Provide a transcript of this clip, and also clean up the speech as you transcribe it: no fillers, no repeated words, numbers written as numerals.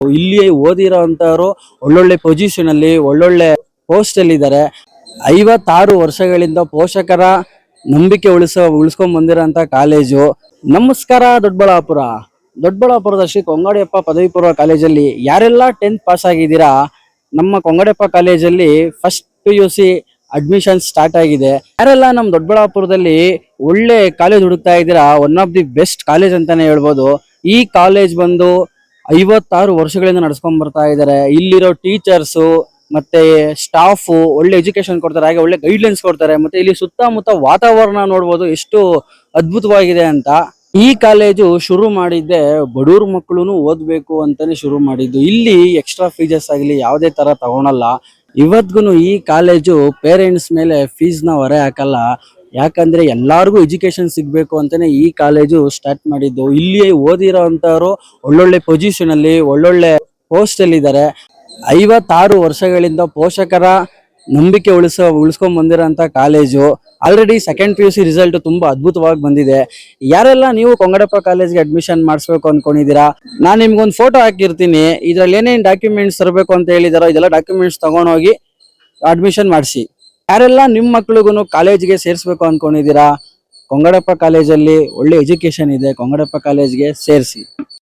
ಇಲ್ಲಿ ಓದಿರೋ ಅಂತವರು ಒಳ್ಳೊಳ್ಳೆ ಪೊಸಿಷನ್ ಅಲ್ಲಿ ಒಳ್ಳೊಳ್ಳೆ ಪೋಸ್ಟ್ ಅಲ್ಲಿ ಇದ್ದಾರೆ. 56 ವರ್ಷಗಳಿಂದ ಪೋಷಕರ ನಂಬಿಕೆ ಉಳಿಸ್ಕೊಂಡ್ ಬಂದಿರೋಂತ ಕಾಲೇಜು. ನಮಸ್ಕಾರ ದೊಡ್ಡಬಳ್ಳಾಪುರದ ಶ್ರೀ ಕೊಂಗಡಿಯಪ್ಪ ಪದವಿ ಪೂರ್ವ ಕಾಲೇಜಲ್ಲಿ ಯಾರೆಲ್ಲ 10th ಪಾಸ್ ಆಗಿದ್ದೀರಾ, ನಮ್ಮ ಕೊಂಗಡಿಯಪ್ಪ ಕಾಲೇಜಲ್ಲಿ ಫಸ್ಟ್ PUC ಅಡ್ಮಿಷನ್ ಸ್ಟಾರ್ಟ್ ಆಗಿದೆ. ಯಾರೆಲ್ಲ ನಮ್ಮ ದೊಡ್ಡಬಳ್ಳಾಪುರದಲ್ಲಿ ಒಳ್ಳೆ ಕಾಲೇಜ್ ಹುಡುಕ್ತಾ ಇದ್ದೀರಾ, one of the best college ಅಂತಾನೆ ಹೇಳ್ಬೋದು. ಈ ಕಾಲೇಜ್ ಬಂದು 56 ವರ್ಷಗಳಿಂದ ನಡ್ಸ್ಕೊಂಡ್ ಬರ್ತಾ ಇದ್ದಾರೆ. ಇಲ್ಲಿರೋ ಟೀಚರ್ಸು ಮತ್ತೆ ಸ್ಟಾಫ್ ಒಳ್ಳೆ ಎಜುಕೇಶನ್ ಕೊಡ್ತಾರೆ, ಹಾಗೆ ಒಳ್ಳೆ ಗೈಡ್ಲೈನ್ಸ್ ಕೊಡ್ತಾರೆ. ಮತ್ತೆ ಇಲ್ಲಿ ಸುತ್ತಮುತ್ತ ವಾತಾವರಣ ನೋಡ್ಬೋದು ಎಷ್ಟು ಅದ್ಭುತವಾಗಿದೆ ಅಂತ. ಈ ಕಾಲೇಜು ಶುರು ಮಾಡಿದ್ದೆ ಬಡವ್ರ ಮಕ್ಕಳು ಓದ್ಬೇಕು ಅಂತಾನೆ ಶುರು ಮಾಡಿದ್ದು. ಇಲ್ಲಿ ಎಕ್ಸ್ಟ್ರಾ ಫೀಸಸ್ ಆಗಲಿ ಯಾವುದೇ ತರ ತಗೊಳಲ್ಲ. ಇವತ್ಗುನು ಈ ಕಾಲೇಜು ಪೇರೆಂಟ್ಸ್ ಮೇಲೆ ಫೀಸ್ ನ ಹೊರೆ ಹಾಕಲ್ಲ. ಯಾಕಂದ್ರೆ ಎಲ್ಲಾರ್ಗು ಎಜುಕೇಶನ್ ಸಿಗ್ಬೇಕು ಅಂತಾನೆ ಈ ಕಾಲೇಜು ಸ್ಟಾರ್ಟ್ ಮಾಡಿದ್ದು. ಇಲ್ಲಿ ಓದಿರೋ ಅಂತವರು ಒಳ್ಳೊಳ್ಳೆ ಪೊಸಿಷನ್ ಅಲ್ಲಿ ಒಳ್ಳೊಳ್ಳೆ ಪೋಸ್ಟ್ ಅಲ್ಲಿ ಇದ್ದಾರೆ. 56 ವರ್ಷಗಳಿಂದ ಪೋಷಕರ ನಂಬಿಕೆ ಉಳಿಸ್ಕೊಂಡ್ ಬಂದಿರೋಂತ college. Already second PUC result ತುಂಬಾ ಅದ್ಭುತವಾಗಿ ಬಂದಿದೆ. ಯಾರೆಲ್ಲ ನೀವು ಕೊಂಗಡಪ್ಪ ಕಾಲೇಜ್ಗೆ ಅಡ್ಮಿಷನ್ ಮಾಡಿಸ್ಬೇಕು ಅನ್ಕೊಂಡಿದ್ದೀರಾ, ನಾನು ನಿಮ್ಗೊಂದು ಫೋಟೋ ಹಾಕಿರ್ತೀನಿ. ಇದ್ರಲ್ಲಿ ಏನೇನ್ ಡಾಕ್ಯುಮೆಂಟ್ಸ್ ತರಬೇಕು ಅಂತ ಹೇಳಿದಾರೋ ಇದೆಲ್ಲ ಡಾಕ್ಯುಮೆಂಟ್ಸ್ ತಗೊಂಡೋಗಿ ಅಡ್ಮಿಷನ್ ಮಾಡಿಸಿ. ಯಾರೆಲ್ಲ ನಿಮ್ಮ ಮಕ್ಳಿಗೂ ಕಾಲೇಜ್ಗೆ ಸೇರಿಸ್ಬೇಕು ಅನ್ಕೊಂಡಿದ್ದೀರಾ, ಕೊಂಗಡಪ್ಪ ಕಾಲೇಜಲ್ಲಿ ಒಳ್ಳೆ ಎಜುಕೇಶನ್ ಇದೆ, ಕೊಂಗಡಪ್ಪ ಕಾಲೇಜ್ಗೆ ಸೇರಿಸಿ.